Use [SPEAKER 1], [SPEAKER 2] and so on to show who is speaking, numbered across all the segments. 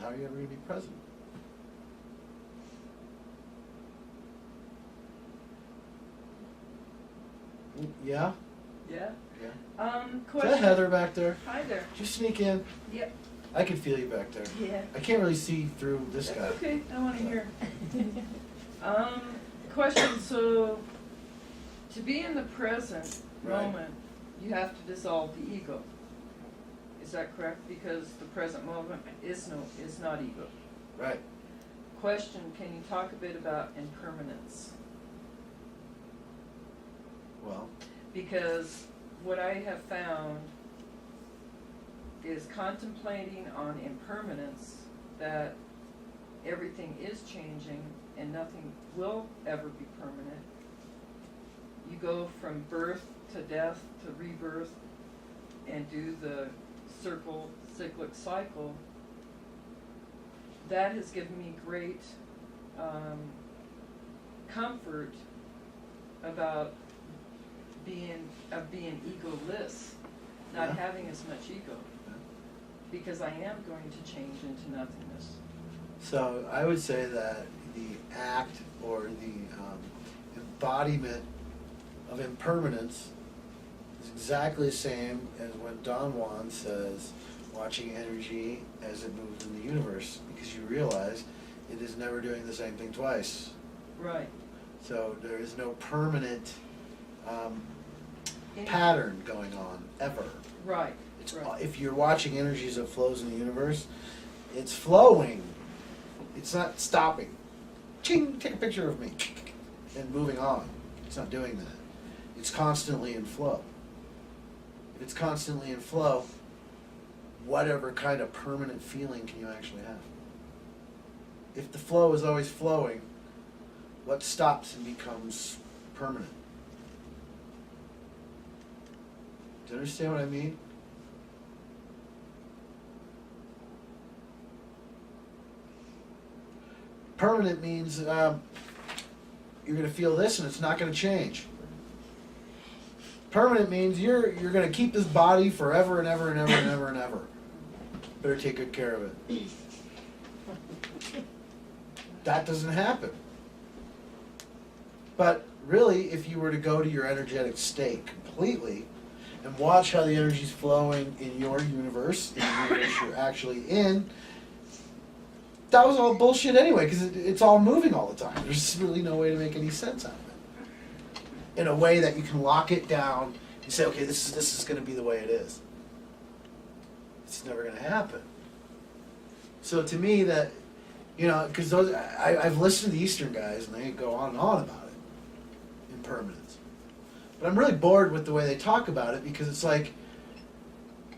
[SPEAKER 1] how are you ever going to be present? Yeah?
[SPEAKER 2] Yeah.
[SPEAKER 1] Yeah. Is
[SPEAKER 2] Question.
[SPEAKER 1] that Heather back there?
[SPEAKER 2] Hi there.
[SPEAKER 1] Did you sneak in?
[SPEAKER 2] Yep.
[SPEAKER 1] I can feel you back there.
[SPEAKER 2] Yeah.
[SPEAKER 1] I can't really see through this
[SPEAKER 2] That's
[SPEAKER 1] guy.
[SPEAKER 2] okay. I want to hear. Question. So, to be in the present
[SPEAKER 1] Right.
[SPEAKER 2] moment, you have to dissolve the ego. Is that correct? Because the present moment is not ego.
[SPEAKER 1] Right.
[SPEAKER 2] Question. Can you talk a bit about impermanence?
[SPEAKER 1] Well,
[SPEAKER 2] Because what I have found is contemplating on impermanence, that everything is changing and nothing will ever be permanent. You go from birth to death to rebirth and do the cyclic cycle. That has given me great comfort about being egoless, not
[SPEAKER 1] Yeah.
[SPEAKER 2] having as much ego,
[SPEAKER 1] Yeah.
[SPEAKER 2] because I am going to change into nothingness.
[SPEAKER 1] so I would say that the act or the embodiment of impermanence is exactly the same as when Don Juan says, watching energy as it moves in the universe, because you realize it is never doing the same thing twice.
[SPEAKER 2] Right.
[SPEAKER 1] So there is no permanent pattern going on ever.
[SPEAKER 2] Right.
[SPEAKER 1] It's,
[SPEAKER 2] Right.
[SPEAKER 1] if you're watching energy as it flows in the universe, it's flowing. It's not stopping. Ching, take a picture of me, and moving on. It's not doing that. It's constantly in flow. If it's constantly in flow, whatever kind of permanent feeling can you actually have? If the flow is always flowing, what stops and becomes permanent? Do you understand what I mean? Permanent means you're going to feel this and it's not going to change. Permanent means you're going to keep this body forever and ever and ever and ever and ever. Better take good care of it. That doesn't happen. But really, if you were to go to your energetic state completely and watch how the energy's flowing in your universe, in the universe you're actually in, that was all bullshit anyway, because it's all moving all the time. There's really no way to make any sense out of it. In a way that you can lock it down and say, okay, this is going to be the way it is. It's never going to happen. So to me, that, you know, because those I've listened to the Eastern guys and they go on and on about it, impermanence. But I'm really bored with the way they talk about it, because it's like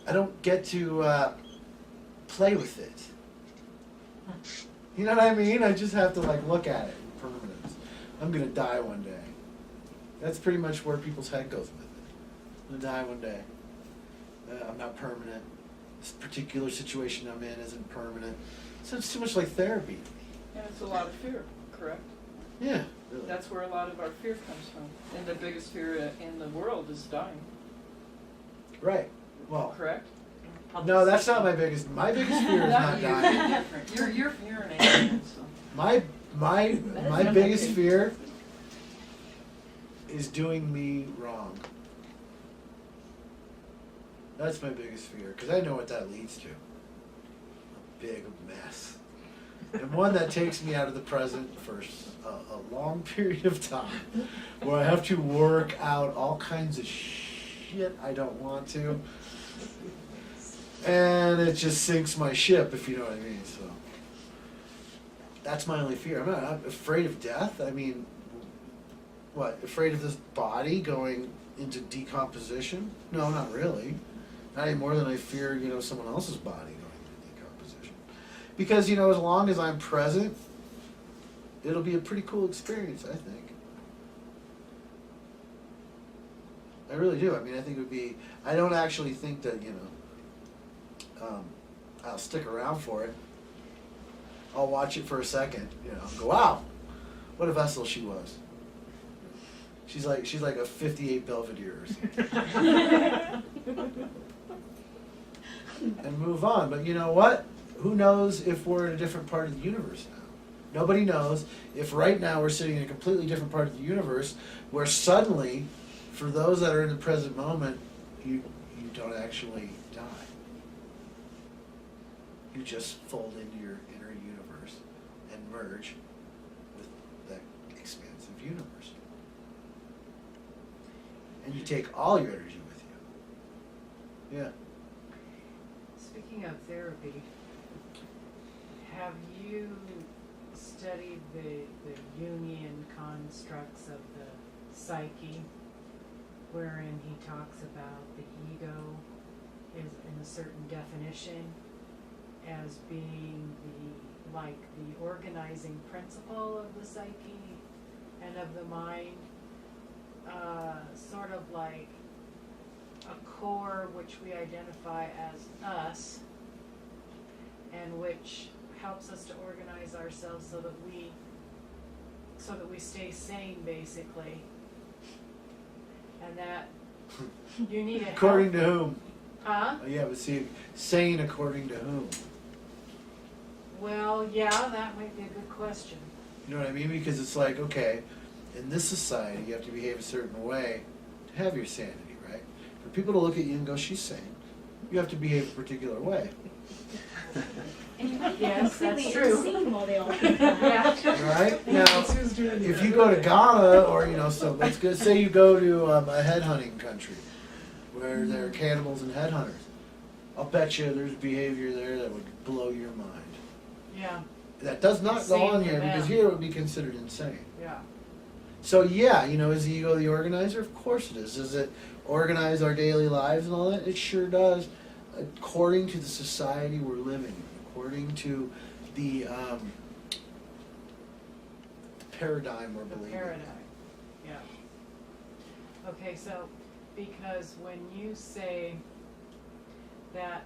[SPEAKER 1] I don't get to play with it. You know what I mean? I just have to like look at it, impermanence. I'm gonna die one day. That's pretty much where people's head goes with it. I'm gonna die one day. I'm not permanent. This particular situation I'm in isn't permanent. So it's too much like therapy.
[SPEAKER 2] And it's a lot of fear, correct?
[SPEAKER 1] Yeah, really.
[SPEAKER 2] That's where a lot of our fear comes from. And the biggest fear in the world is dying.
[SPEAKER 1] Right. Well,
[SPEAKER 2] Correct?
[SPEAKER 1] no, that's not my biggest. My biggest fear is not
[SPEAKER 2] you,
[SPEAKER 1] dying.
[SPEAKER 2] You're different. You're an alien, so.
[SPEAKER 1] My biggest fear is doing me wrong. That's my biggest fear, because I know what that leads to. A big mess. And one that takes me out of the present for a long period of time, where I have to work out all kinds of shit I don't want to. And it just sinks my ship, if you know what I mean. So that's my only fear. I'm not afraid of death. I mean, what? Afraid of this body going into decomposition? No, not really. Not any more than I fear, someone else's body going into decomposition. Because, as long as I'm present, it'll be a pretty cool experience, I think. I really do. I mean, I think it would be. I don't actually think that, I'll stick around for it. I'll watch it for a second, and go, wow, what a vessel she was. She's like a 58 Belvedere or something. And move on. But you know what? who knows if we're in a different part of the universe now? Nobody knows if right now we're sitting in a completely different part of the universe where suddenly, for those that are in the present moment, you don't actually die. You just fold into your inner universe and merge with that expansive universe. And you take all your energy with you. Yeah.
[SPEAKER 3] Speaking of therapy, have you studied the Jungian constructs of the psyche, wherein he talks about the ego is in a certain definition as being the organizing principle of the psyche and of the mind, sort of like a core which we identify as us, and which helps us to organize ourselves so that we stay sane, basically, and that you need a help.
[SPEAKER 1] According to whom?
[SPEAKER 3] Huh?
[SPEAKER 1] Oh, yeah, but see, sane according to whom?
[SPEAKER 3] Well, yeah, that might be a good question.
[SPEAKER 1] You know what I mean? Because it's like, okay, in this society, you have to behave a certain way to have your sanity, right? For people to look at you and go, she's sane, you have to behave a particular way.
[SPEAKER 4] And you might be
[SPEAKER 3] Yes,
[SPEAKER 4] completely
[SPEAKER 3] that's true.
[SPEAKER 4] insane while they all think that.
[SPEAKER 3] Yeah.
[SPEAKER 1] Right? Now, if you go to Ghana, or, so let's go, say you go to a headhunting country where there are cannibals and headhunters. I'll bet you there's behavior there that would blow your mind.
[SPEAKER 3] Yeah,
[SPEAKER 1] That does not go
[SPEAKER 3] Insane
[SPEAKER 1] on
[SPEAKER 3] for
[SPEAKER 1] here, because
[SPEAKER 3] them.
[SPEAKER 1] here it would be considered insane.
[SPEAKER 3] yeah.
[SPEAKER 1] So yeah, is the ego the organizer? Of course it is. Does it organize our daily lives and all that? It sure does, according to the society we're living in, according to the paradigm we're
[SPEAKER 3] The
[SPEAKER 1] believing in.
[SPEAKER 3] paradigm, yeah. Okay, so, because when you say that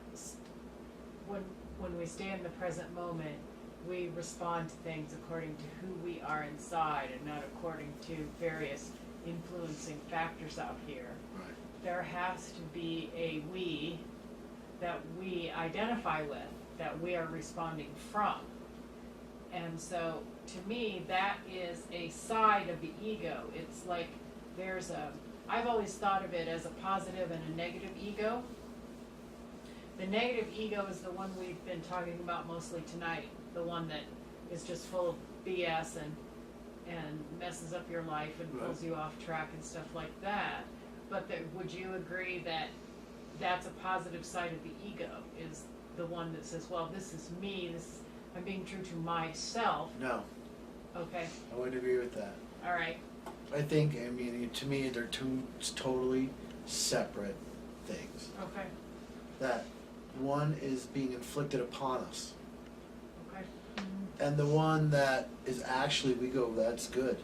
[SPEAKER 3] when we stay in the present moment, we respond to things according to who we are inside and not according to various influencing factors out here.
[SPEAKER 1] Right.
[SPEAKER 3] There has to be a we that we identify with, that we are responding from. And so, to me, that is a side of the ego. It's like I've always thought of it as a positive and a negative ego. The negative ego is the one we've been talking about mostly tonight, the one that is just full of BS and messes up your life and pulls you off track and stuff like that. But would you agree that that's a positive side of the ego, is the one that says, well, this is me, I'm being true to myself?
[SPEAKER 1] No,
[SPEAKER 3] Okay,
[SPEAKER 1] I wouldn't agree with that.
[SPEAKER 3] all right.
[SPEAKER 1] I think, to me, they're two totally separate things.
[SPEAKER 3] Okay,
[SPEAKER 1] That one is being inflicted upon us,
[SPEAKER 3] okay.
[SPEAKER 1] and the one that is actually, we go, that's good,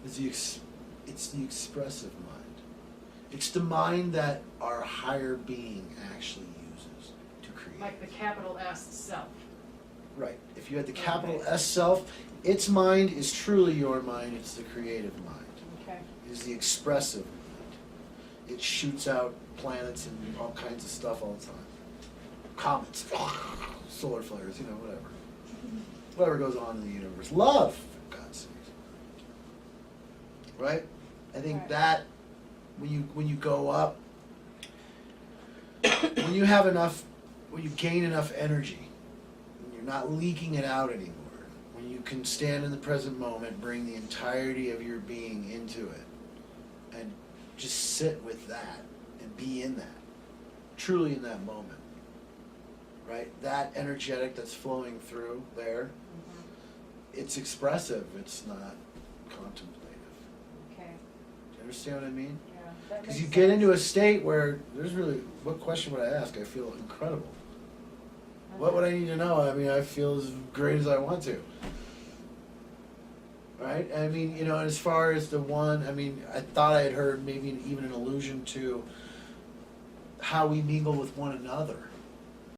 [SPEAKER 1] is it's the expressive mind. It's the mind that our higher being actually uses to create.
[SPEAKER 3] Like the capital S self.
[SPEAKER 1] Right. If you had the capital
[SPEAKER 3] Okay.
[SPEAKER 1] S self, its mind is truly your mind. It's the creative mind.
[SPEAKER 3] Okay.
[SPEAKER 1] It is the expressive mind. It shoots out planets and all kinds of stuff all the time. Comets, solar flares, whatever. Whatever goes on in the universe. Love, for God's sake. Right? I think
[SPEAKER 3] Right.
[SPEAKER 1] that when you go up, when you have enough, when you gain enough energy, when you're not leaking it out anymore, when you can stand in the present moment, bring the entirety of your being into it, and just sit with that and be in that, truly in that moment, right? That energetic that's flowing through there, it's expressive, it's not contemplative.
[SPEAKER 3] Okay.
[SPEAKER 1] Do you understand what I mean?
[SPEAKER 3] Yeah.
[SPEAKER 4] That
[SPEAKER 1] Because
[SPEAKER 4] makes
[SPEAKER 1] you get
[SPEAKER 4] sense.
[SPEAKER 1] into a state where there's really, what question would I ask? I feel incredible. What would I need to know? I feel as great as I want to. Right? And as far as the one, I thought I had heard maybe even an allusion to how we mingle with one another.